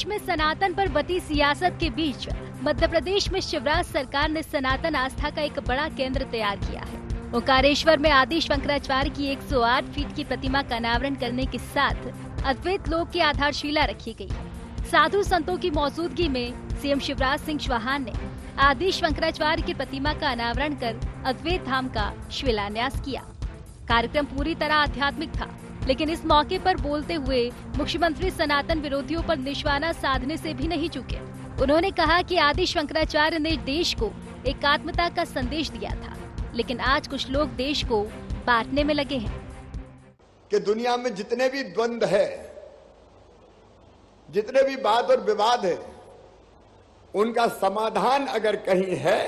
देश में सनातन पर बटी सियासत के बीच मध्य प्रदेश में शिवराज सरकार ने सनातन आस्था का एक बड़ा केंद्र तैयार किया है। ओंकारेश्वर में आदि शंकराचार्य की 108 फीट की प्रतिमा का अनावरण करने के साथ अद्वैत लोक की आधारशिला रखी गई। साधु संतों की मौजूदगी में सीएम शिवराज सिंह चौहान ने आदि शंकराचार्य की प्रतिमा का अनावरण कर अद्वैत धाम का शिलान्यास किया। कार्यक्रम पूरी तरह आध्यात्मिक था, लेकिन इस मौके पर बोलते हुए मुख्यमंत्री सनातन विरोधियों पर निशाना साधने से भी नहीं चूके। उन्होंने कहा कि आदि शंकराचार्य ने देश को एकात्मता का संदेश दिया था, लेकिन आज कुछ लोग देश को बांटने में लगे हैं। कि दुनिया में जितने भी द्वंद्व है, जितने भी वाद और विवाद है, उनका समाधान अगर कहीं है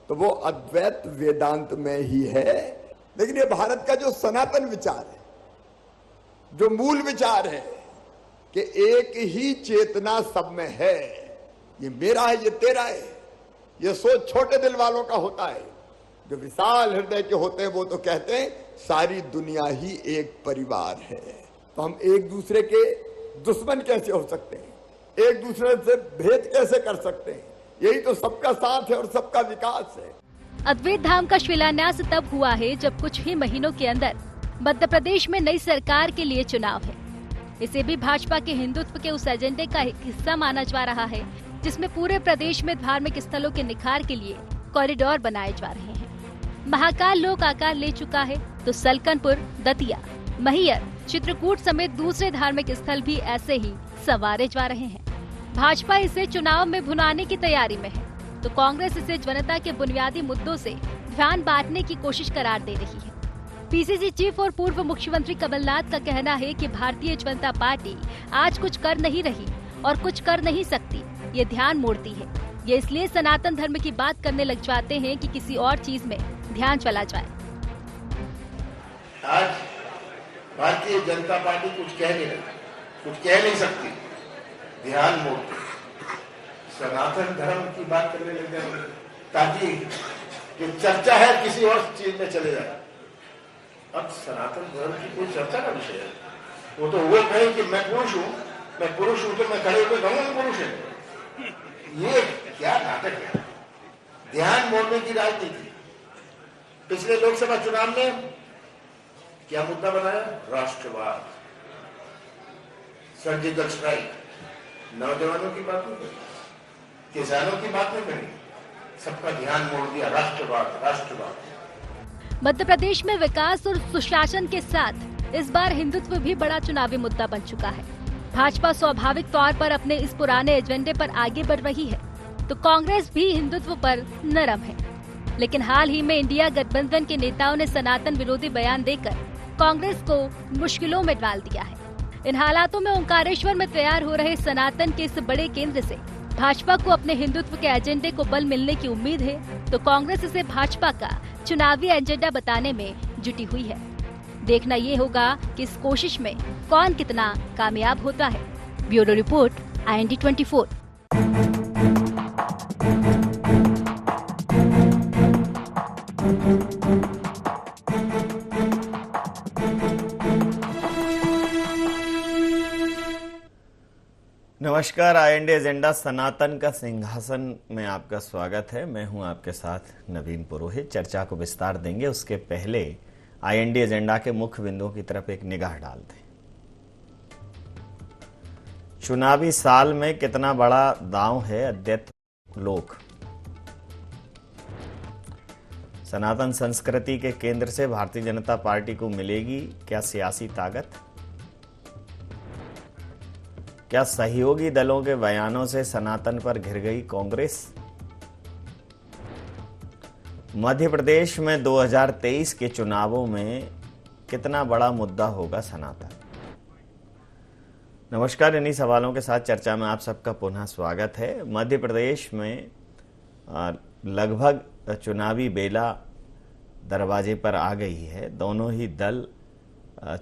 तो वो अद्वैत वेदांत में ही है। लेकिन ये भारत का जो सनातन विचार है, जो मूल विचार है कि एक ही चेतना सब में है, ये मेरा है, ये तेरा है, ये सोच छोटे दिल वालों का होता है। जो विशाल हृदय के होते हैं वो तो कहते हैं सारी दुनिया ही एक परिवार है। तो हम एक दूसरे के दुश्मन कैसे हो सकते हैं, एक दूसरे से भेद कैसे कर सकते हैं? यही तो सबका साथ है और सबका विकास है। अद्वैत धाम का शिलान्यास तब हुआ है जब कुछ ही महीनों के अंदर मध्य प्रदेश में नई सरकार के लिए चुनाव है। इसे भी भाजपा के हिंदुत्व के उस एजेंडे का एक हिस्सा माना जा रहा है, जिसमें पूरे प्रदेश में धार्मिक स्थलों के निखार के लिए कॉरिडोर बनाए जा रहे हैं। महाकाल लोक आकार ले चुका है, तो सलकनपुर, दतिया, मैहर, चित्रकूट समेत दूसरे धार्मिक स्थल भी ऐसे ही संवारे जा रहे हैं। भाजपा इसे चुनाव में भुनाने की तैयारी में है, तो कांग्रेस इसे जनता के बुनियादी मुद्दों से ध्यान बांटने की कोशिश करार दे रही है। पीसीसी चीफ और पूर्व मुख्यमंत्री कमलनाथ का कहना है कि भारतीय जनता पार्टी आज कुछ कर नहीं रही और कुछ कर नहीं सकती, ये ध्यान मोड़ती है। ये इसलिए सनातन धर्म की बात करने लग जाते हैं कि किसी और चीज में ध्यान चला जाए। आज भारतीय जनता पार्टी कुछ कह नहीं रही, कुछ कह नहीं सकती, ध्यान मोड़ती, सनातन धर्म की बात करने लग जाए ताकि जो चर्चा है किसी और चीज में चले जाए। अब सनातन धर्म की कोई चर्चा का विषय है? वो तो वो कहे कि मैं पुरुष हूं तो मैं खड़े होकर कहूंगा पुरुष है। ये क्या नाटक है? ध्यान मोड़ने की राजनीति। पिछले लोकसभा चुनाव में क्या मुद्दा बनाया? राष्ट्रवाद, सर्जिकल स्ट्राइक। नौजवानों की बात नहीं करी, किसानों की बात नहीं करी, सबका ध्यान मोड़ दिया राष्ट्रवाद, राष्ट्रवाद। मध्य प्रदेश में विकास और सुशासन के साथ इस बार हिंदुत्व भी बड़ा चुनावी मुद्दा बन चुका है। भाजपा स्वाभाविक तौर पर अपने इस पुराने एजेंडे पर आगे बढ़ रही है, तो कांग्रेस भी हिंदुत्व पर नरम है। लेकिन हाल ही में इंडिया गठबंधन के नेताओं ने सनातन विरोधी बयान देकर कांग्रेस को मुश्किलों में डाल दिया है। इन हालातों में ओंकारेश्वर में तैयार हो रहे सनातन के इस बड़े केंद्र से भाजपा को अपने हिंदुत्व के एजेंडे को बल मिलने की उम्मीद है, तो कांग्रेस इसे भाजपा का चुनावी एजेंडा बताने में जुटी हुई है। देखना ये होगा कि इस कोशिश में कौन कितना कामयाब होता है। Bureau report, IND 24। नमस्कार, IND एजेंडा सनातन का सिंहासन में आपका स्वागत है। मैं हूं आपके साथ नवीन पुरोहित। चर्चा को विस्तार देंगे, उसके पहले IND एजेंडा के मुख्य बिंदुओं की तरफ एक निगाह डालते हैं। चुनावी साल में कितना बड़ा दांव है अद्वैत लोक? सनातन संस्कृति के केंद्र से भारतीय जनता पार्टी को मिलेगी क्या सियासी ताकत? क्या सहयोगी दलों के बयानों से सनातन पर घिर गई कांग्रेस? मध्य प्रदेश में 2023 के चुनावों में कितना बड़ा मुद्दा होगा सनातन? नमस्कार, इन्हीं सवालों के साथ चर्चा में आप सबका पुनः स्वागत है। मध्य प्रदेश में लगभग चुनावी बेला दरवाजे पर आ गई है। दोनों ही दल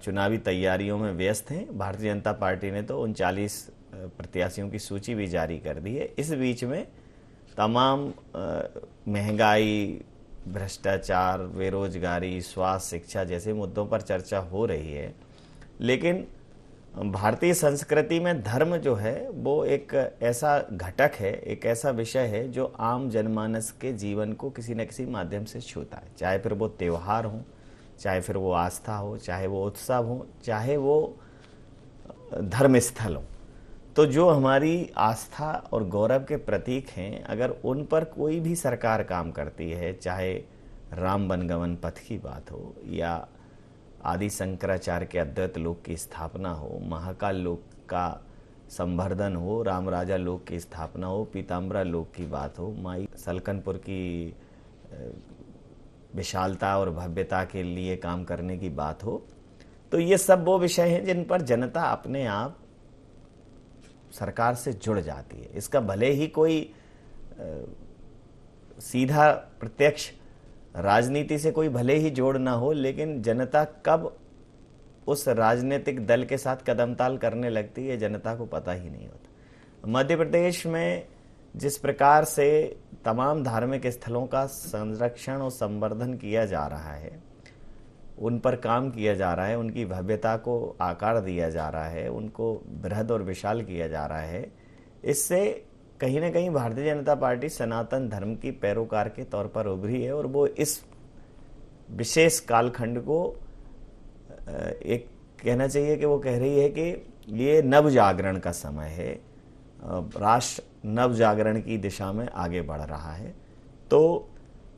चुनावी तैयारियों में व्यस्त हैं। भारतीय जनता पार्टी ने तो 39 प्रत्याशियों की सूची भी जारी कर दी है। इस बीच में तमाम महंगाई, भ्रष्टाचार, बेरोजगारी, स्वास्थ्य, शिक्षा जैसे मुद्दों पर चर्चा हो रही है। लेकिन भारतीय संस्कृति में धर्म जो है वो एक ऐसा घटक है, एक ऐसा विषय है जो आम जनमानस के जीवन को किसी न किसी माध्यम से छूता है, चाहे फिर वो त्यौहार हो, चाहे फिर वो आस्था हो, चाहे वो उत्सव हो, चाहे वो धर्म स्थल हो। तो जो हमारी आस्था और गौरव के प्रतीक हैं, अगर उन पर कोई भी सरकार काम करती है, चाहे राम वनगमन पथ की बात हो या आदि शंकराचार्य के अद्वैत लोक की स्थापना हो, महाकाल लोक का संवर्धन हो, राम राजा लोक की स्थापना हो, पीताम्बरा लोक की बात हो, माई सलकनपुर की विशालता और भव्यता के लिए काम करने की बात हो, तो ये सब वो विषय हैं जिन पर जनता अपने आप सरकार से जुड़ जाती है। इसका भले ही कोई सीधा प्रत्यक्ष राजनीति से कोई भले ही जोड़ ना हो, लेकिन जनता कब उस राजनीतिक दल के साथ कदमताल करने लगती है जनता को पता ही नहीं होता। मध्य प्रदेश में जिस प्रकार से तमाम धार्मिक स्थलों का संरक्षण और संवर्धन किया जा रहा है, उन पर काम किया जा रहा है, उनकी भव्यता को आकार दिया जा रहा है, उनको बृहद और विशाल किया जा रहा है, इससे कहीं ना कहीं भारतीय जनता पार्टी सनातन धर्म की पैरोकार के तौर पर उभरी है और वो इस विशेष कालखंड को एक कहना चाहिए कि वो कह रही है कि ये नव जागरण का समय है, राष्ट्र नव जागरण की दिशा में आगे बढ़ रहा है। तो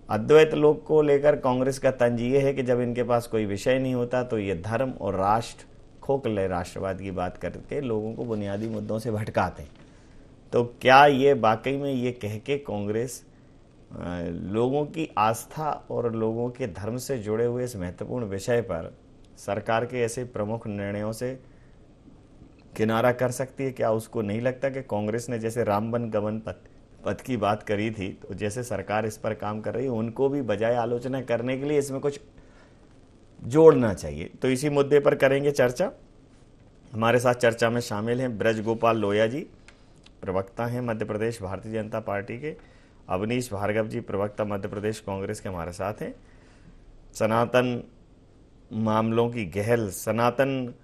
अद्वैत लोक को लेकर कांग्रेस का तंज ये है कि जब इनके पास कोई विषय नहीं होता तो ये धर्म और राष्ट्र खोखले राष्ट्रवाद की बात करके लोगों को बुनियादी मुद्दों से भटकाते हैं। तो क्या ये वाकई में ये कह के कांग्रेस लोगों की आस्था और लोगों के धर्म से जुड़े हुए इस महत्वपूर्ण विषय पर सरकार के ऐसे प्रमुख निर्णयों से किनारा कर सकती है? क्या उसको नहीं लगता कि कांग्रेस ने जैसे राम वनगमन पथ की बात करी थी, तो जैसे सरकार इस पर काम कर रही है, उनको भी बजाय आलोचना करने के लिए इसमें कुछ जोड़ना चाहिए? तो इसी मुद्दे पर करेंगे चर्चा। हमारे साथ चर्चा में शामिल हैं ब्रजगोपाल लोहिया जी, प्रवक्ता हैं मध्य प्रदेश भारतीय जनता पार्टी के। अवनीश भार्गव जी, प्रवक्ता मध्य प्रदेश कांग्रेस के, हमारे साथ हैं। सनातन मामलों की सनातन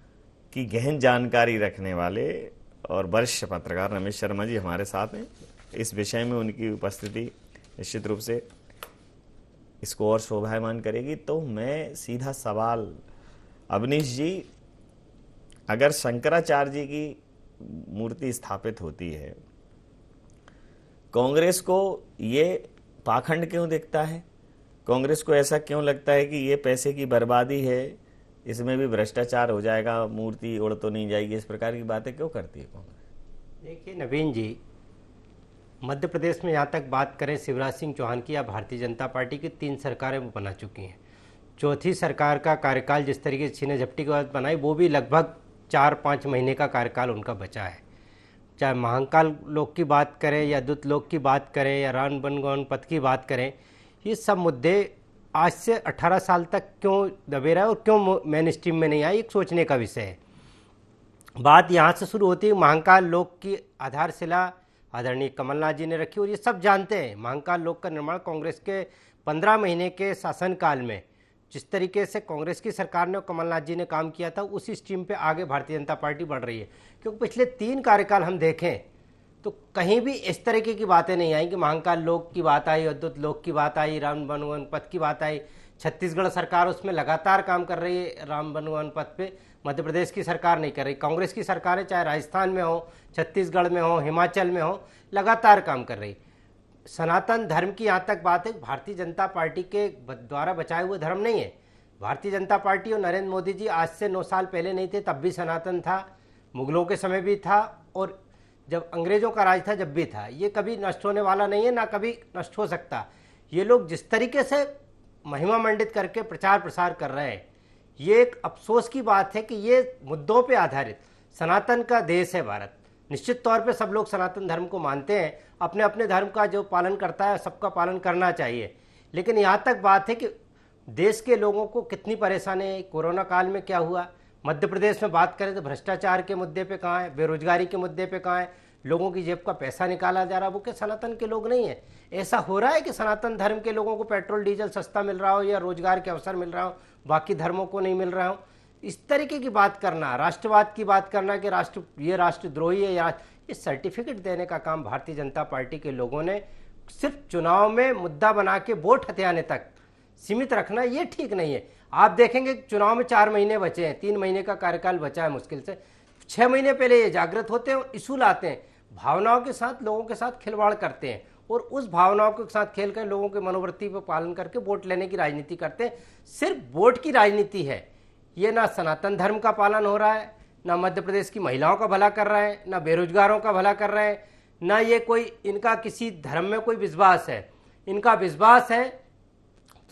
की गहन जानकारी रखने वाले और वरिष्ठ पत्रकार रमेश शर्मा जी हमारे साथ हैं। इस विषय में उनकी उपस्थिति निश्चित रूप से इसको और शोभायमान करेगी। तो मैं सीधा सवाल, अवनीश जी, अगर शंकराचार्य जी की मूर्ति स्थापित होती है, कांग्रेस को ये पाखंड क्यों दिखता है? कांग्रेस को ऐसा क्यों लगता है कि ये पैसे की बर्बादी है, इसमें भी भ्रष्टाचार हो जाएगा, मूर्ति उड़ तो नहीं जाएगी, इस प्रकार की बातें क्यों करती है कांग्रेस? देखिए नवीन जी, मध्य प्रदेश में यहाँ तक बात करें शिवराज सिंह चौहान की या भारतीय जनता पार्टी की, 3 सरकारें वो बना चुकी हैं। चौथी सरकार का कार्यकाल जिस तरीके से छीने झपटी के बाद बनाई, वो भी लगभग 4-5 महीने का कार्यकाल उनका बचा है। चाहे महाकाल लोक की बात करें या अद्वैत लोक की बात करें या राम वनगमन पथ की बात करें, ये सब मुद्दे आज से 18 साल तक क्यों दबे रहे और क्यों मेन स्ट्रीम में नहीं आई, एक सोचने का विषय है। बात यहाँ से शुरू होती है। महाकाल लोक की आधारशिला आदरणीय कमलनाथ जी ने रखी और ये सब जानते हैं महाकाल लोक का निर्माण कांग्रेस के 15 महीने के शासनकाल में जिस तरीके से कांग्रेस की सरकार ने और कमलनाथ जी ने काम किया था, उसी स्ट्रीम पे आगे भारतीय जनता पार्टी बढ़ रही है। क्योंकि पिछले 3 कार्यकाल हम देखें तो कहीं भी इस तरीके की बातें नहीं आई कि महाकाल लोक की बात आई, अद्वैत लोक की बात आई, राम वनगमन पथ की बात आई। छत्तीसगढ़ सरकार उसमें लगातार काम कर रही है राम वनगमन पथ पे, मध्य प्रदेश की सरकार नहीं कर रही। कांग्रेस की सरकारें चाहे राजस्थान में हो, छत्तीसगढ़ में हो, हिमाचल में हो, लगातार काम कर रही। सनातन धर्म की यहाँ तक बात है, भारतीय जनता पार्टी के द्वारा बचाए हुए धर्म नहीं है। भारतीय जनता पार्टी और नरेंद्र मोदी जी आज से 9 साल पहले नहीं थे, तब भी सनातन था, मुगलों के समय भी था और जब अंग्रेजों का राज था जब भी था। ये कभी नष्ट होने वाला नहीं है, ना कभी नष्ट हो सकता। ये लोग जिस तरीके से महिमा मंडित करके प्रचार प्रसार कर रहे हैं, ये एक अफसोस की बात है कि ये मुद्दों पे आधारित सनातन का देश है भारत। निश्चित तौर पे सब लोग सनातन धर्म को मानते हैं, अपने अपने धर्म का जो पालन करता है सबका पालन करना चाहिए। लेकिन यहाँ तक बात है कि देश के लोगों को कितनी परेशानी है। कोरोना काल में क्या हुआ, मध्य प्रदेश में बात करें तो भ्रष्टाचार के मुद्दे पे कहाँ है, बेरोजगारी के मुद्दे पे कहाँ है, लोगों की जेब का पैसा निकाला जा रहा, वो क्या सनातन के लोग नहीं है? ऐसा हो रहा है कि सनातन धर्म के लोगों को पेट्रोल डीजल सस्ता मिल रहा हो या रोजगार के अवसर मिल रहा हो, बाकी धर्मों को नहीं मिल रहा हो? इस तरीके की बात करना, राष्ट्रवाद की बात करना कि ये राष्ट्रद्रोही है या ये सर्टिफिकेट देने का काम भारतीय जनता पार्टी के लोगों ने सिर्फ चुनाव में मुद्दा बना के वोट हथियाने तक सीमित रखना, ये ठीक नहीं है। आप देखेंगे चुनाव में 4 महीने बचे हैं, 3 महीने का कार्यकाल बचा है मुश्किल से। 6 महीने पहले ये जागृत होते हैं और इशू लाते हैं, भावनाओं के साथ लोगों के साथ खिलवाड़ करते हैं और उस भावनाओं के साथ खेल कर लोगों के मनोवृत्ति पर पालन करके वोट लेने की राजनीति करते हैं। सिर्फ वोट की राजनीति है ये, ना सनातन धर्म का पालन हो रहा है, ना मध्य प्रदेश की महिलाओं का भला कर रहा है, ना बेरोजगारों का भला कर रहा है, ना ये कोई इनका किसी धर्म में कोई विश्वास है। इनका विश्वास है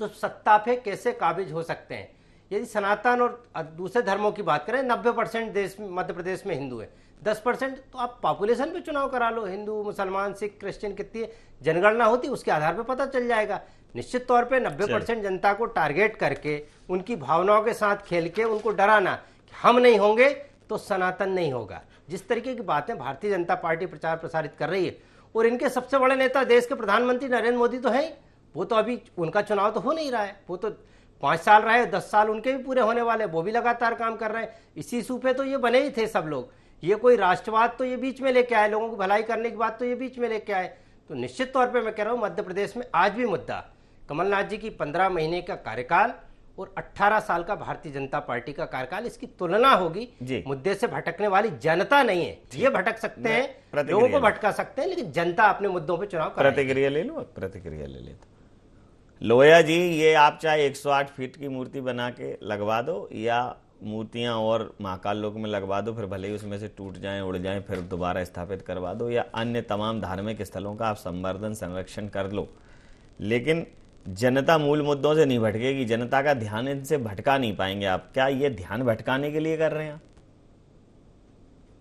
तो सत्ता पे कैसे काबिज हो सकते हैं। यदि सनातन और दूसरे धर्मों की बात करें, 90% देश मध्य प्रदेश में हिंदू है, 10% तो आप पॉपुलेशन पे चुनाव करा लो, हिंदू मुसलमान सिख क्रिश्चियन कितनी जनगणना होती उसके आधार पर पता चल जाएगा। निश्चित तौर पे 90% जनता को टारगेट करके उनकी भावनाओं के साथ खेल के उनको डराना कि हम नहीं होंगे तो सनातन नहीं होगा, जिस तरीके की बातें भारतीय जनता पार्टी प्रचार प्रसारित कर रही है। और इनके सबसे बड़े नेता देश के प्रधानमंत्री नरेंद्र मोदी तो है, वो तो अभी उनका चुनाव तो हो नहीं रहा है, वो तो 5 साल रहे, 10 साल उनके भी पूरे होने वाले, वो भी लगातार काम कर रहे हैं। इसी इशू पे तो ये बने ही थे सब लोग। ये कोई राष्ट्रवाद तो ये बीच में लेके आए, लोगों की भलाई करने की बात तो ये बीच में लेके आए। तो निश्चित तौर पे मैं कह रहा हूँ मध्य प्रदेश में आज भी मुद्दा कमलनाथ जी की 15 महीने का कार्यकाल और 18 साल का भारतीय जनता पार्टी का कार्यकाल, इसकी तुलना होगी। मुद्दे से भटकने वाली जनता नहीं है। ये भटक सकते हैं, लोगों को भटका सकते हैं, लेकिन जनता अपने मुद्दों पे चुनाव कराएगी। प्रतिक्रिया ले लो, प्रतिक्रिया ले लेते। लोया जी, ये आप चाहे 108 फीट की मूर्ति बना के लगवा दो या मूर्तियां और महाकाल लोक में लगवा दो, फिर भले ही उसमें से टूट जाएं, उड़ जाएं, फिर दोबारा स्थापित करवा दो, या अन्य तमाम धार्मिक स्थलों का आप संवर्धन संरक्षण कर लो, लेकिन जनता मूल मुद्दों से नहीं भटकेगी। जनता का ध्यान इनसे भटका नहीं पाएंगे आप। क्या ये ध्यान भटकाने के लिए कर रहे हैं?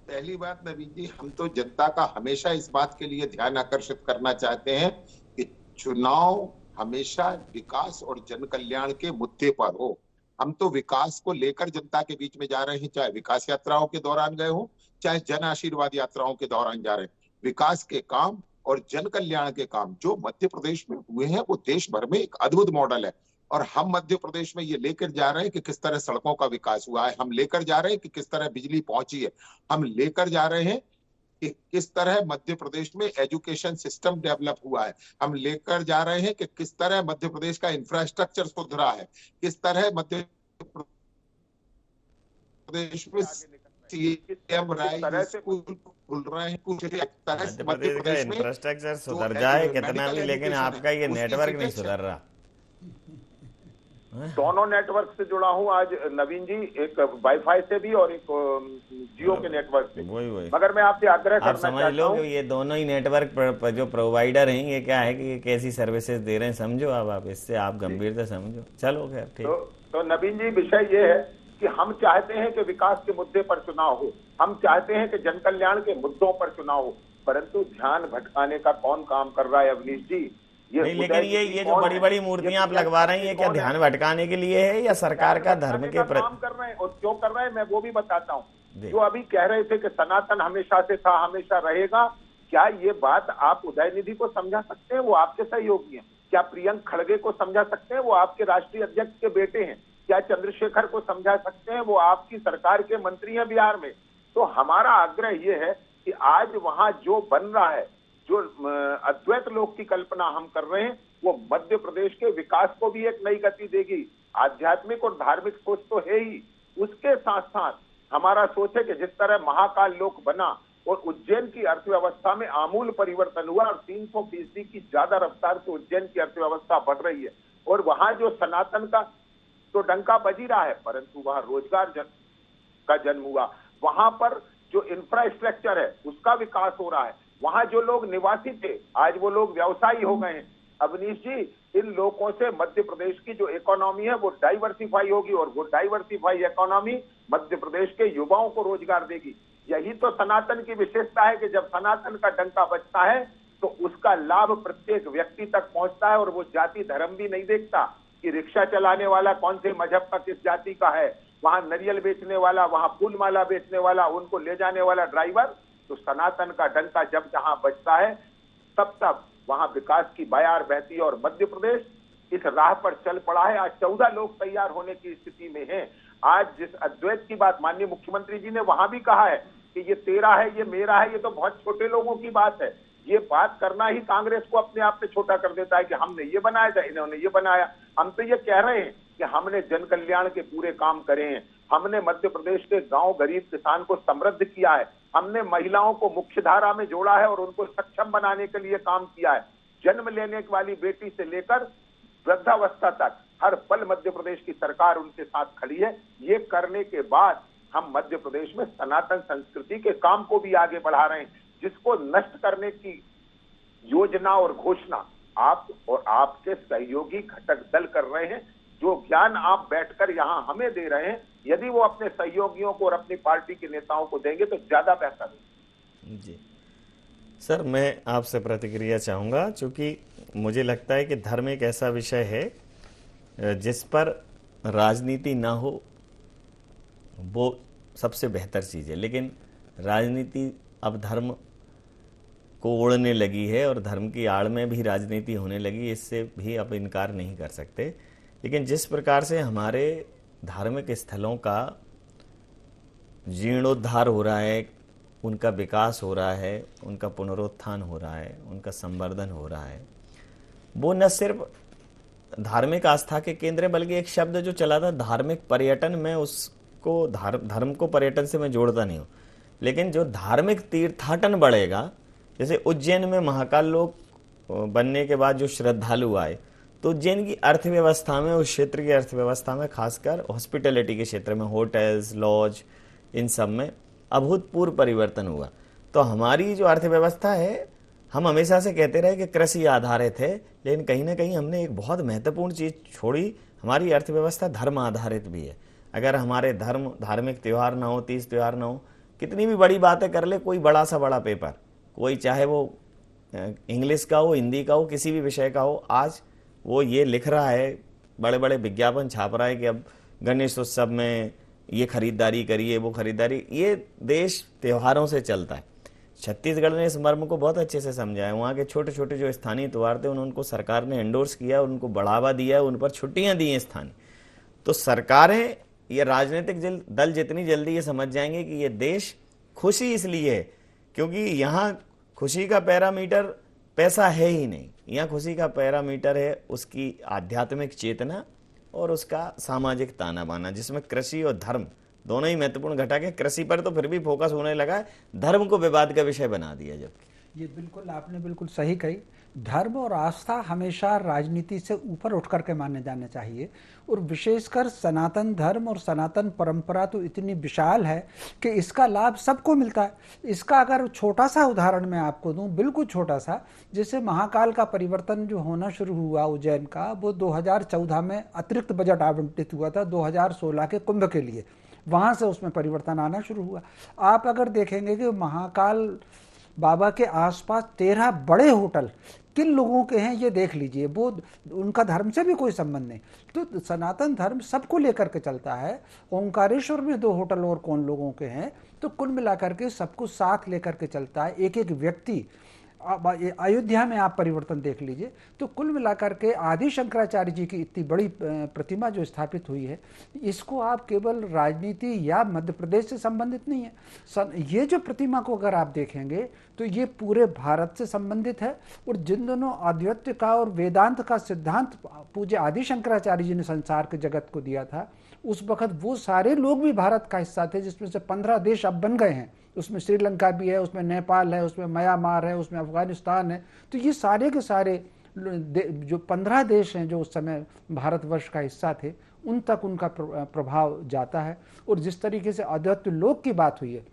पहली बात नवीन जी, हम तो जनता का हमेशा इस बात के लिए ध्यान आकर्षित करना चाहते हैं कि चुनाव हमेशा विकास और जन कल्याण के मुद्दे पर हो। हम तो विकास को लेकर जनता के बीच में जा रहे हैं, चाहे विकास यात्राओं के दौरान गए हो, चाहे जन आशीर्वाद यात्राओं के दौरान जा रहे हैं। विकास के काम और जन कल्याण के काम जो मध्य प्रदेश में हुए हैं वो देश भर में एक अद्भुत मॉडल है। और हम मध्य प्रदेश में ये लेकर जा रहे हैं कि किस तरह सड़कों का विकास हुआ है, हम लेकर जा रहे हैं कि किस तरह बिजली पहुंची है, हम लेकर जा रहे हैं कि किस तरह मध्य प्रदेश में एजुकेशन सिस्टम डेवलप हुआ है, हम लेकर जा रहे हैं कि किस तरह मध्य प्रदेश का इंफ्रास्ट्रक्चर सुधरा है, किस तरह मध्य प्रदेश में खुल रहे हैं, कुछ मध्य प्रदेश का इंफ्रास्ट्रक्चर सुधर जाए कितना भी, लेकिन आपका ये नेटवर्क नहीं सुधर रहा। दोनों नेटवर्क से जुड़ा हूं आज नवीन जी, एक वाईफाई से भी और एक जियो के नेटवर्क से। वही मगर मैं आपसे आग्रह करना चाहता हूं, समझ लो कि ये दोनों ही नेटवर्क जो प्रोवाइडर हैं, ये क्या है कि ये कैसी सर्विसेज दे रहे हैं, समझो आप इससे आप गंभीरता समझो। चलो खैर ठीक। तो नवीन जी, विषय ये है कि हम चाहते हैं कि विकास के मुद्दे पर चुनाव हो, हम चाहते हैं कि जन कल्याण के मुद्दों पर चुनाव हो, परंतु ध्यान भटकाने का कौन काम कर रहा है अवनीश जी? नहीं, लेकिन ये जो बड़ी बड़ी मूर्तियां आप लगवा रहे हैं, ये क्या ध्यान भटकाने के लिए है या सरकार का धर्म के प्रति काम कर रहे हैं? और क्यों कर रहे हैं मैं वो भी बताता हूँ। जो अभी कह रहे थे कि सनातन हमेशा से था, हमेशा रहेगा, क्या ये बात आप उदयनिधि को समझा सकते हैं? वो आपके सहयोगी हैं। क्या प्रियंक खड़गे को समझा सकते हैं? वो आपके राष्ट्रीय अध्यक्ष के बेटे हैं। क्या चंद्रशेखर को समझा सकते हैं? वो आपकी सरकार के मंत्री हैं बिहार में। तो हमारा आग्रह ये है कि आज वहां जो बन रहा है, जो अद्वैत लोक की कल्पना हम कर रहे हैं, वो मध्य प्रदेश के विकास को भी एक नई गति देगी। आध्यात्मिक और धार्मिक सोच तो है ही, उसके साथ साथ हमारा सोच है कि जिस तरह महाकाल लोक बना और उज्जैन की अर्थव्यवस्था में आमूल परिवर्तन हुआ और 300% की ज्यादा रफ्तार से उज्जैन की अर्थव्यवस्था बढ़ रही है, और वहां जो सनातन का तो डंका बज ही रहा है, परंतु वहां रोजगार का जन्म हुआ, वहां पर जो इंफ्रास्ट्रक्चर है उसका विकास हो रहा है, वहां जो लोग निवासी थे आज वो लोग व्यवसायी हो गए हैं। अवनीश जी, इन लोगों से मध्य प्रदेश की जो इकोनॉमी है वो डाइवर्सिफाई होगी, और वो डाइवर्सिफाई इकोनॉमी मध्य प्रदेश के युवाओं को रोजगार देगी। यही तो सनातन की विशेषता है कि जब सनातन का डंका बजता है तो उसका लाभ प्रत्येक व्यक्ति तक पहुंचता है, और वो जाति धर्म भी नहीं देखता कि रिक्शा चलाने वाला कौन से मजहब का किस जाति का है, वहां नारियल बेचने वाला, वहां फूल माला बेचने वाला, उनको ले जाने वाला ड्राइवर। तो सनातन का डंका जब जहां बजता है तब तब वहां विकास की बयार बहती है, और मध्य प्रदेश इस राह पर चल पड़ा है। आज 14 लोग तैयार होने की स्थिति में हैं। आज जिस अद्वैत की बात माननीय मुख्यमंत्री जी ने वहां भी कहा है कि ये तेरा है, ये मेरा है, ये तो बहुत छोटे लोगों की बात है। ये बात करना ही कांग्रेस को अपने आप से छोटा कर देता है कि हमने ये बनाया था, इन्होंने ये बनाया। हम तो ये कह रहे हैं कि हमने जन कल्याण के पूरे काम करे हैं, हमने मध्य प्रदेश के गांव गरीब किसान को समृद्ध किया है, हमने महिलाओं को मुख्य धारा में जोड़ा है और उनको सक्षम बनाने के लिए काम किया है। जन्म लेने वाली बेटी से लेकर वृद्धावस्था तक हर पल मध्य प्रदेश की सरकार उनके साथ खड़ी है। ये करने के बाद हम मध्य प्रदेश में सनातन संस्कृति के काम को भी आगे बढ़ा रहे हैं, जिसको नष्ट करने की योजना और घोषणा आप और आपके सहयोगी घटक दल कर रहे हैं। जो ज्ञान आप बैठकर यहाँ हमें दे रहे हैं, यदि वो अपने सहयोगियों को और अपनी पार्टी के नेताओं को देंगे तो ज्यादा बेहतर है। जी सर, मैं आपसे प्रतिक्रिया चाहूँगा, क्योंकि मुझे लगता है कि धर्म एक ऐसा विषय है जिस पर राजनीति ना हो वो सबसे बेहतर चीज़ है, लेकिन राजनीति अब धर्म को ओढ़ने लगी है और धर्म की आड़ में भी राजनीति होने लगी, इससे भी अब इनकार नहीं कर सकते। लेकिन जिस प्रकार से हमारे धार्मिक स्थलों का जीर्णोद्धार हो रहा है, उनका विकास हो रहा है, उनका पुनरुत्थान हो रहा है, उनका संवर्धन हो रहा है, वो न सिर्फ धार्मिक आस्था के केंद्र है, बल्कि एक शब्द जो चला था धार्मिक पर्यटन, में उसको धर्म को पर्यटन से मैं जोड़ता नहीं हूँ, लेकिन जो धार्मिक तीर्थाटन बढ़ेगा, जैसे उज्जैन में महाकाल लोक बनने के बाद जो श्रद्धालु आए, तो उज्जैन की अर्थव्यवस्था में, उस क्षेत्र की अर्थव्यवस्था में, खासकर हॉस्पिटैलिटी के क्षेत्र में, होटल्स, लॉज, इन सब में अभूतपूर्व परिवर्तन हुआ। तो हमारी जो अर्थव्यवस्था है, हम हमेशा से कहते रहे कि कृषि आधारित है, लेकिन कहीं ना कहीं हमने एक बहुत महत्वपूर्ण चीज़ छोड़ी, हमारी अर्थव्यवस्था धर्म आधारित भी है। अगर हमारे धार्मिक त्यौहार ना हो, तीज त्यौहार ना हो, कितनी भी बड़ी बातें कर ले कोई बड़ा सा बड़ा पेपर, कोई चाहे वो इंग्लिश का हो, हिंदी का हो, किसी भी विषय का हो, आज वो ये लिख रहा है, बड़े बड़े विज्ञापन छाप रहा है कि अब गणेश उत्सव में ये खरीदारी करिए, वो खरीदारी। ये देश त्योहारों से चलता है। छत्तीसगढ़ ने इस मर्म को बहुत अच्छे से समझा है। वहाँ के छोटे छोटे जो स्थानीय त्यौहार थे उनको सरकार ने एंडोर्स किया, उनको बढ़ावा दिया, उन पर छुट्टियाँ दी हैं स्थानीय। तो सरकारें, ये राजनीतिक दल जितनी जल्दी ये समझ जाएंगे कि ये देश खुशी इसलिए है क्योंकि यहाँ खुशी का पैरामीटर पैसा है ही नहीं, यहाँ खुशी का पैरामीटर है उसकी आध्यात्मिक चेतना और उसका सामाजिक ताना बाना, जिसमें कृषि और धर्म दोनों ही महत्वपूर्ण घटक है। कृषि पर तो फिर भी फोकस होने लगा है, धर्म को विवाद का विषय बना दिया। जबकि ये बिल्कुल आपने बिल्कुल सही कही, धर्म और आस्था हमेशा राजनीति से ऊपर उठ करके माने जाने चाहिए, और विशेषकर सनातन धर्म और सनातन परंपरा तो इतनी विशाल है कि इसका लाभ सबको मिलता है। इसका अगर छोटा सा उदाहरण मैं आपको दूं, बिल्कुल छोटा सा, जैसे महाकाल का परिवर्तन जो होना शुरू हुआ उज्जैन का, वो 2014 में अतिरिक्त बजट आवंटित हुआ था 2016 के कुंभ के लिए, वहाँ से उसमें परिवर्तन आना शुरू हुआ। आप अगर देखेंगे कि महाकाल बाबा के आसपास 13 बड़े होटल किन लोगों के हैं ये देख लीजिए, वो उनका धर्म से भी कोई संबंध नहीं। तो सनातन धर्म सबको लेकर के चलता है। ओंकारेश्वर में 2 होटल और कौन लोगों के हैं, तो कुल मिलाकर के सबको साथ लेकर के चलता है। एक एक व्यक्ति, अयोध्या में आप परिवर्तन देख लीजिए, तो कुल मिलाकर के आदि शंकराचार्य जी की इतनी बड़ी प्रतिमा जो स्थापित हुई है, इसको आप केवल राजनीति या मध्य प्रदेश से संबंधित नहीं है। ये जो प्रतिमा को अगर आप देखेंगे तो ये पूरे भारत से संबंधित है, और जिन दोनों अद्वैत का और वेदांत का सिद्धांत पूज्य आदि शंकराचार्य जी ने संसार के जगत को दिया था, उस वक्त वो सारे लोग भी भारत का हिस्सा थे, जिसमें से 15 देश अब बन गए हैं। उसमें श्रीलंका भी है, उसमें नेपाल है, उसमें म्यांमार है, उसमें अफगानिस्तान है। तो ये सारे के सारे जो 15 देश हैं जो उस समय भारतवर्ष का हिस्सा थे, उन तक उनका प्रभाव जाता है। और जिस तरीके से अद्वैत लोक की बात हुई है,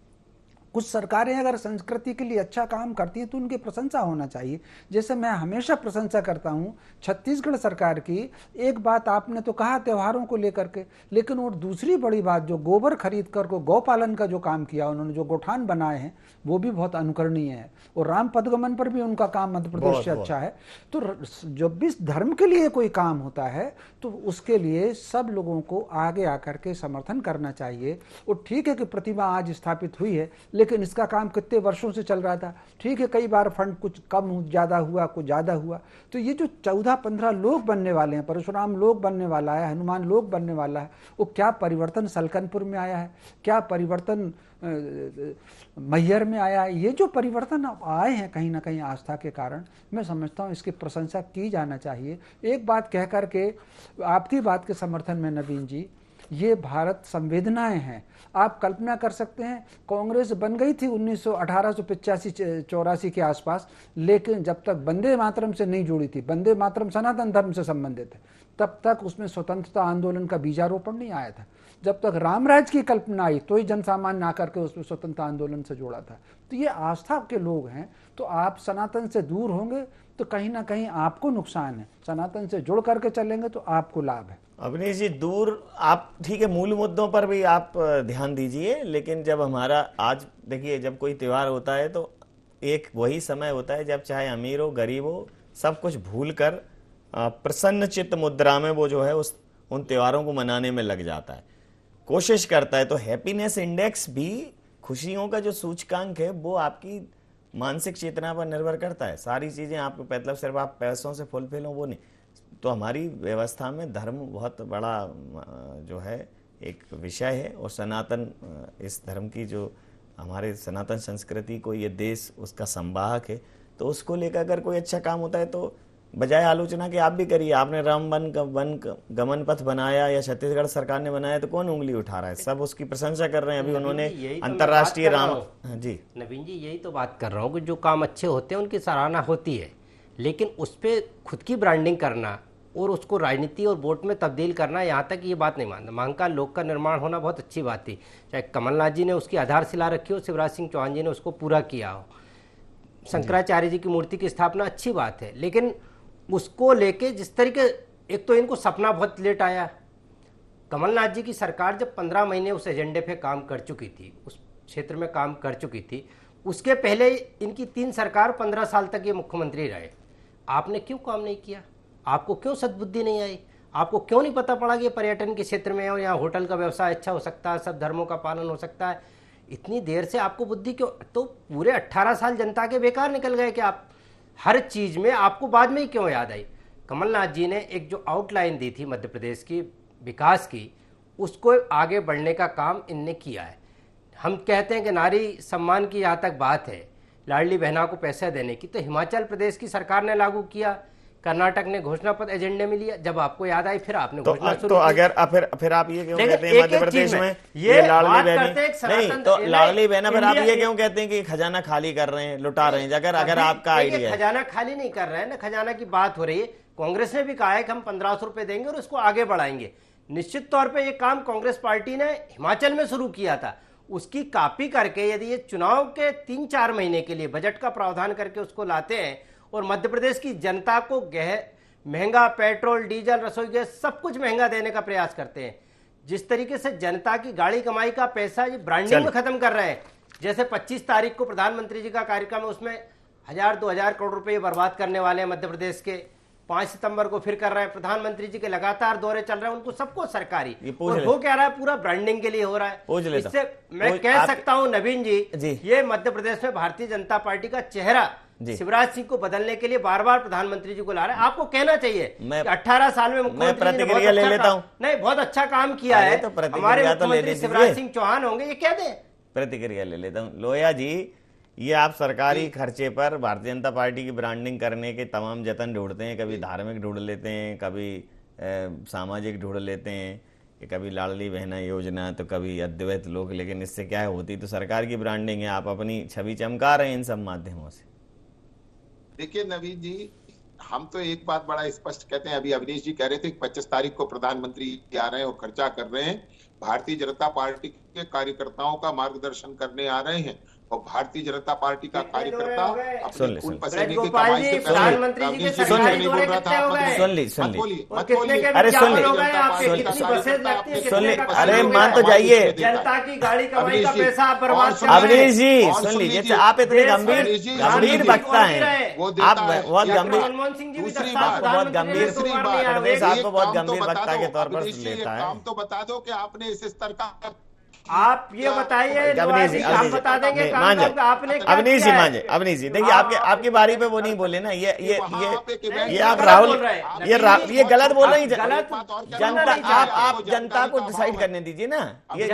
कुछ सरकारें अगर संस्कृति के लिए अच्छा काम करती हैं तो उनकी प्रशंसा होना चाहिए। जैसे मैं हमेशा प्रशंसा करता हूं छत्तीसगढ़ सरकार की। एक बात आपने तो कहा त्योहारों को लेकर के, लेकिन और दूसरी बड़ी बात जो गोबर खरीद कर को गौपालन का जो काम किया उन्होंने, जो गोठान बनाए हैं, वो भी बहुत अनुकरणीय है। और राम पदगमन पर भी उनका काम मध्य प्रदेश से अच्छा है। तो जब भी धर्म के लिए कोई काम होता है तो उसके लिए सब लोगों को आगे आकर के समर्थन करना चाहिए। और ठीक है कि प्रतिमा आज स्थापित हुई है, लेकिन इसका काम कितने वर्षों से चल रहा था। ठीक है, कई बार फंड कुछ कम ज़्यादा हुआ, कुछ ज़्यादा हुआ। तो ये जो 14-15 लोग बनने वाले हैं, परशुराम लोग बनने वाला है, हनुमान लोग बनने वाला है, वो क्या परिवर्तन सलकनपुर में आया है, क्या परिवर्तन मैहर में आया है। ये जो परिवर्तन अब आए हैं कहीं ना कहीं आस्था के कारण, मैं समझता हूँ इसकी प्रशंसा की जाना चाहिए। एक बात कह करके आपकी बात के समर्थन में नवीन जी, ये भारत संवेदनाएं हैं। आप कल्पना कर सकते हैं, कांग्रेस बन गई थी 1885-84 के आसपास, लेकिन जब तक वंदे मातरम से नहीं जुड़ी थी, वंदे मातरम सनातन धर्म से संबंधित है, तब तक उसमें स्वतंत्रता आंदोलन का बीजारोपण नहीं आया था। जब तक रामराज की कल्पना आई तो ही जनसामान्य आकर के उसमें स्वतंत्रता आंदोलन से जोड़ा था। तो ये आस्था के लोग हैं। तो आप सनातन से दूर होंगे तो कहीं ना कहीं आपको नुकसान है, सनातन से जुड़ करके चलेंगे तो आपको लाभ है। अवनीश जी, दूर आप ठीक है, मूल मुद्दों पर भी आप ध्यान दीजिए, लेकिन जब हमारा आज देखिए, जब कोई त्योहार होता है तो एक वही समय होता है जब चाहे अमीर हो गरीब हो, सब कुछ भूल कर प्रसन्न चित्त मुद्रा में वो जो है उन त्योहारों को मनाने में लग जाता है, कोशिश करता है। तो हैप्पीनेस इंडेक्स भी, खुशियों का जो सूचकांक है, वो आपकी मानसिक चेतना पर निर्भर करता है। सारी चीजें आपको मतलब सिर्फ आप पैसों से फुलफिल हो वो नहीं। तो हमारी व्यवस्था में धर्म बहुत बड़ा जो है एक विषय है, और सनातन इस धर्म की जो हमारे सनातन संस्कृति को ये देश उसका संवाहक है। तो उसको लेकर अगर कोई अच्छा काम होता है तो बजाय आलोचना के आप भी करिए। आपने राम वन गमन पथ बनाया या छत्तीसगढ़ सरकार ने बनाया तो कौन उंगली उठा रहा है? सब उसकी प्रशंसा कर रहे हैं। अभी उन्होंने अंतर्राष्ट्रीय राम जी नवीन जी, यही तो बात कर रहा हूँ कि जो काम अच्छे होते हैं उनकी सराहना होती है, लेकिन उस पर खुद की ब्रांडिंग करना और उसको राजनीति और वोट में तब्दील करना, यहाँ तक ये बात नहीं मानता। महाकाल लोक का निर्माण होना बहुत अच्छी बात थी, चाहे कमलनाथ जी ने उसकी आधारशिला रखी हो, शिवराज सिंह चौहान जी ने उसको पूरा किया हो, शंकराचार्य जी की मूर्ति की स्थापना अच्छी बात है, लेकिन उसको लेके जिस तरीके, एक तो इनको सपना बहुत लेट आया। कमलनाथ जी की सरकार जब 15 महीने उस एजेंडे पे काम कर चुकी थी, उस क्षेत्र में काम कर चुकी थी, उसके पहले इनकी 3 सरकार 15 साल तक ये मुख्यमंत्री रहे। आपने क्यों काम नहीं किया? आपको क्यों सद्बुद्धि नहीं आई? आपको क्यों नहीं पता पड़ा कि पर्यटन के क्षेत्र में और यहाँ होटल का व्यवसाय अच्छा हो सकता है, सब धर्मों का पालन हो सकता है? इतनी देर से आपको बुद्धि क्यों? तो पूरे 18 साल जनता के बेकार निकल गए कि आप हर चीज में, आपको बाद में ही क्यों याद आई? कमलनाथ जी ने एक जो आउटलाइन दी थी मध्य प्रदेश की विकास की, उसको आगे बढ़ने का काम इनने किया है। हम कहते हैं कि नारी सम्मान की यहाँ तक बात है, लाडली बहना को पैसे देने की, तो हिमाचल प्रदेश की सरकार ने लागू किया, कर्नाटक ने घोषणा पत्र एजेंडे में लिया, जब आपको याद आई फिर आपने घोषणा शुरू की। अगर फिर आप ये क्यों कहते हैं मध्य प्रदेश में ये लाडली बहना नहीं, तो लाडली बहना, फिर आप ये क्यों कहते हैं कि खजाना खाली कर रहे हैं, लुटा रहे हैं? अगर आपका आइडिया, खजाना खाली नहीं कर रहे हैं ना, खजाना की बात हो रही है। कांग्रेस ने भी कहा है कि हम 1500 रुपए देंगे और इसको आगे बढ़ाएंगे। निश्चित तौर पर यह काम कांग्रेस पार्टी ने हिमाचल में शुरू किया था, उसकी कॉपी करके यदि ये चुनाव के 3-4 महीने के लिए बजट का प्रावधान करके उसको लाते हैं और मध्य प्रदेश की जनता को महंगा पेट्रोल, डीजल, रसोई गैस सब कुछ महंगा देने का प्रयास करते हैं, जिस तरीके से जनता की गाड़ी कमाई का पैसा ये ब्रांडिंग में खत्म कर रहे हैं। जैसे 25 तारीख को प्रधानमंत्री जी का कार्यक्रम है, उसमें 1000-2000 करोड़ रुपए बर्बाद करने वाले हैं मध्य प्रदेश के। 5 सितंबर को फिर कर रहे हैं। प्रधानमंत्री जी के लगातार दौरे चल रहे हैं, उनको सबको सरकारी, और वो कह रहा है पूरा ब्रांडिंग के लिए हो रहा है। इससे मैं कह सकता हूं नवीन जी, ये मध्य प्रदेश में भारतीय जनता पार्टी का चेहरा शिवराज सिंह को बदलने के लिए बार बार प्रधानमंत्री जी को ला रहे हैं। आपको कहना चाहिए कि 18 साल में मुख्यमंत्री प्रतिक्रिया ले लेता हूं, नहीं बहुत अच्छा काम किया है, तो हमारे मुख्यमंत्री शिवराज सिंह चौहान होंगे, ये कह दें। प्रतिक्रिया ले लेता हूं। लोया जी, ये आप सरकारी खर्चे पर भारतीय जनता पार्टी की ब्रांडिंग करने के तमाम जतन ढूंढते हैं, कभी धार्मिक ढूंढ लेते हैं, कभी सामाजिक ढूंढ लेते हैं, कभी लाडली बहना योजना, तो कभी अद्वैत लोक, लेकिन इससे क्या होती तो सरकार की ब्रांडिंग है। आप अपनी छवि चमका रहे हैं इन सब माध्यमों से। देखिए नवीन जी, हम तो एक बात बड़ा स्पष्ट कहते हैं, अभी अवनीश जी कह रहे थे कि 25 तारीख को प्रधानमंत्री आ रहे हैं और खर्चा कर रहे हैं, भारतीय जनता पार्टी के कार्यकर्ताओं का मार्गदर्शन करने आ रहे हैं, और भारतीय जनता पार्टी का कार्यकर्ता अपने खून पसीने की कमाई से प्रधानमंत्री जी के सरकारी दौरे कितने हो गए? सुन ली अरे सुन ली, अरे मान तो जाइए, जनता की गाड़ी कमाई का पैसा आप बर्बाद। अवनीश जी सुन लीजिए, आप इतने गंभीर वक्ता हैं, आप बहुत गंभीर, मनमोहन सिंह जी दूसरी बात, बहुत गंभीर, दूसरी बात, आपको बहुत गंभीर वक्ता के तौर पर लेता है। काम तो बता दो कि आपने इस स्तर का आप ये बताइए, हम बता देंगे आपने अवनीश जी मांझे, अवनीश जी देखिए आपकी बारी पे वो नहीं बोले ना, ये आप राहुल ये गलत बोल रहे हैं। जनता आप जनता को डिसाइड करने दीजिए ना, ये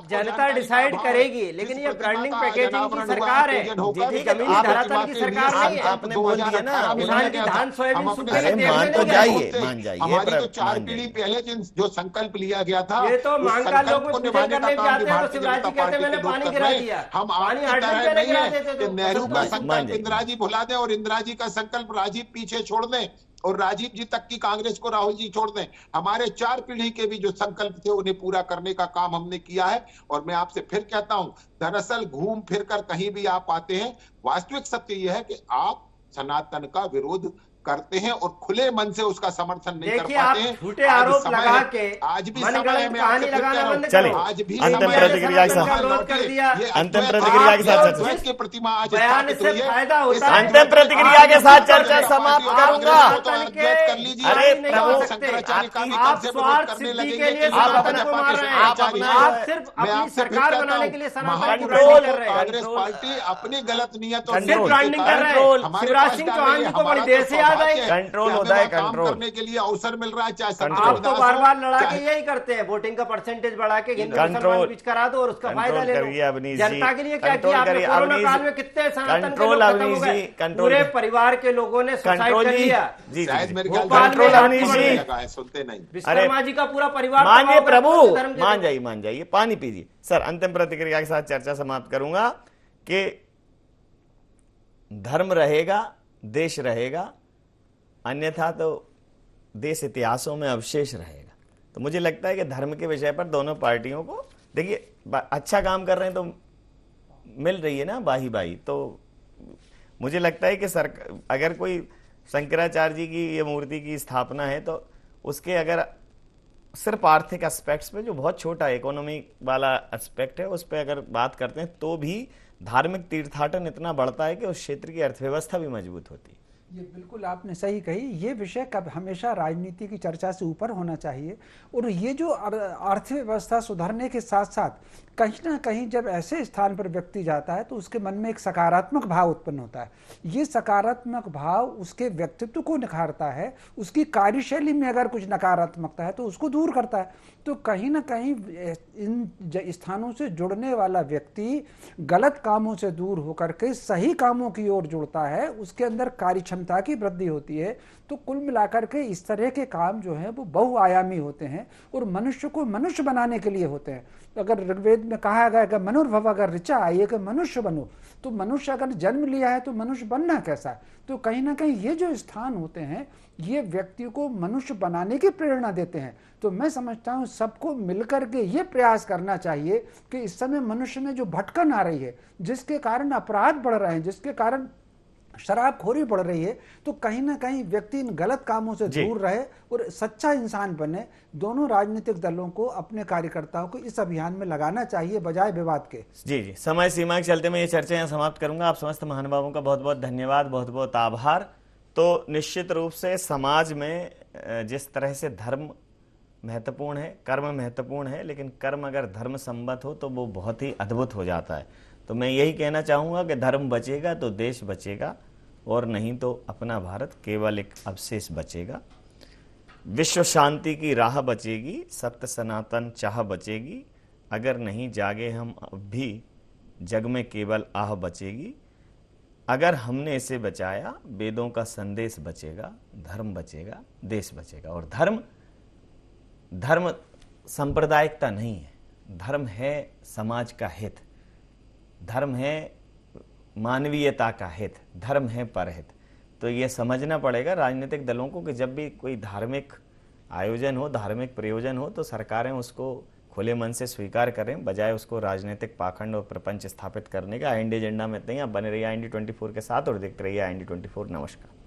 जनता डिसाइड करेगी, लेकिन ये ब्रांडिंग पैकेजिंग की सरकार है, जमीनी धरातल की सरकार नहीं है। आपने बोल दिया ना, किसान की धान सोयाबीन मान तो जाइए, मान जाइए। हमारी तो 4 पीढ़ी पहले जो संकल्प लिया गया था, ये तो मांगता लोग को निभाने का काम भी भारतीय जनता पार्टी के लोग कर रहे हैं। हम आपकी तरह नहीं है कि नेहरू का संकल्प इंदिरा जी भुला दें और इंदिरा जी का संकल्प राजीव पीछे छोड़ दें और राजीव जी तक की कांग्रेस को राहुल जी छोड़ दें। हमारे 4 पीढ़ी के भी जो संकल्प थे उन्हें पूरा करने का काम हमने किया है। और मैं आपसे फिर कहता हूं, दरअसल घूम फिर कर कहीं भी आप आते हैं, वास्तविक सत्य यह है कि आप सनातन का विरोध करते हैं और खुले मन से उसका समर्थन नहीं कर पाते हैं। झूठे आरोप लगा के आज भी समय है, मैं आपसे फिर कह रहा हूं, चलिए आज भी अंतिम प्रतिक्रिया के साथ, अंतिम प्रतिक्रिया के साथ द्वैत की प्रतिमा आज बयान स्थापित से हुई है। फायदा होता है। अंतिम प्रतिक्रिया के साथ चर्चा समाप्त करूंगा। कर लीजिए। अरे प्रभु, शंकराचार्य का भी आप कब से स्वार्थ विरोध करने सिद्धि लगेंगे? के लिए आप सनातन अपना को मार रहे हैं। आप सिर्फ अपनी सरकार बनाने के लिए सनातन की ब्रांडिंग कर रहे हैं। कांग्रेस पार्टी अपनी गलत नियतों सिर्फ ब्रांडिंग कर रहे हैं। शिवराज सिंह चौहान जी को बड़ी देर से याद आई। कंट्रोल होता है, काम कंट्रोल करने के लिए अवसर मिल रहा है, चाहे आप तो बार बार लड़ा के यही करते हैं, वोटिंग का परसेंटेज बढ़ा के हिंदू मुसलमान बीच करा दो और उसका फायदा ले लो। जनता के लिए क्या किया आपने? कोरोना काल में कितने सनातन के लोग खत्म हो गए, पूरे परिवार के लोगों ने सुसाइड कर लिया। शायद मेरे ख्याल कंट्रोल सुनते नहीं। विश्वकर्मा जी का पूरा परिवार मानिए प्रभु, मान जाइए, पानी पीजिए। सर अंतिम प्रतिक्रिया के साथ चर्चा समाप्त करूंगा कि धर्म रहेगा, देश रहेगा, अन्यथा तो देश इतिहासों में अवशेष रहेगा। तो मुझे लगता है कि धर्म के विषय पर दोनों पार्टियों को, देखिए अच्छा काम कर रहे हैं तो मिल रही है ना बाही। तो मुझे लगता है कि अगर कोई शंकराचार्य जी की ये मूर्ति की स्थापना है तो उसके अगर सिर्फ आर्थिक एस्पेक्ट्स पे, जो बहुत छोटा इकोनॉमी वाला एस्पेक्ट है, उस पर अगर बात करते हैं तो भी धार्मिक तीर्थाटन इतना बढ़ता है कि उस क्षेत्र की अर्थव्यवस्था भी मजबूत होती है। ये बिल्कुल आपने सही कही। ये विषय कब हमेशा राजनीति की चर्चा से ऊपर होना चाहिए। और ये जो अर्थव्यवस्था सुधारने के साथ साथ कहीं ना कहीं जब ऐसे स्थान पर व्यक्ति जाता है तो उसके मन में एक सकारात्मक भाव उत्पन्न होता है। ये सकारात्मक भाव उसके व्यक्तित्व को निखारता है, उसकी कार्यशैली में अगर कुछ नकारात्मकता है तो उसको दूर करता है। तो कहीं ना कहीं इन स्थानों से जुड़ने वाला व्यक्ति गलत कामों से दूर होकर के सही कामों की ओर जुड़ता है, उसके अंदर कार्य क्षमता की वृद्धि होती है। तो कुल मिलाकर के इस तरह के काम जो हैं वो बहुआयामी होते हैं और मनुष्य को मनुष्य बनाने के लिए होते हैं। अगर ऋग्वेद में कहा गया कि मनुर्भव अगर ऋचा आइए कि मनुष्य बनो, तो मनुष्य अगर जन्म लिया है तो मनुष्य बनना कैसा है? तो कहीं ना कहीं ये जो स्थान होते हैं ये व्यक्ति को मनुष्य बनाने की प्रेरणा देते हैं। तो मैं समझता हूँ सबको मिलकर के ये प्रयास करना चाहिए कि इस समय मनुष्य में जो भटकन आ रही है, जिसके कारण अपराध बढ़ रहे हैं, जिसके कारण शराबखोरी बढ़ रही है, तो कहीं ना कहीं व्यक्ति इन गलत कामों से दूर रहे और सच्चा इंसान बने। दोनों राजनीतिक दलों को अपने कार्यकर्ताओं को इस अभियान में लगाना चाहिए बजाय विवाद के। जी, समय सीमा के चलते मैं ये चर्चा यहाँ समाप्त करूंगा। आप समस्त महानुभावों का बहुत बहुत धन्यवाद, बहुत बहुत आभार। तो निश्चित रूप से समाज में जिस तरह से धर्म महत्वपूर्ण है, कर्म महत्वपूर्ण है, लेकिन कर्म अगर धर्म संबद्ध हो तो वो बहुत ही अद्भुत हो जाता है। तो मैं यही कहना चाहूँगा कि धर्म बचेगा तो देश बचेगा, और नहीं तो अपना भारत केवल एक अवशेष बचेगा। विश्व शांति की राह बचेगी, सत्य सनातन चाह बचेगी। अगर नहीं जागे हम अब भी, जग में केवल आह बचेगी। अगर हमने इसे बचाया, वेदों का संदेश बचेगा, धर्म बचेगा, देश बचेगा। और धर्म सांप्रदायिकता नहीं है, धर्म है समाज का हित, धर्म है मानवीयता का हित, धर्म है परहित। तो ये समझना पड़ेगा राजनीतिक दलों को कि जब भी कोई धार्मिक आयोजन हो, धार्मिक प्रयोजन हो, तो सरकारें उसको खुले मन से स्वीकार करें, बजाय उसको राजनीतिक पाखंड और प्रपंच स्थापित करने का। IND एजेंडा में नहीं, आप बने रहिए IND 24 के साथ और देखते रहिए IND 24। नमस्कार।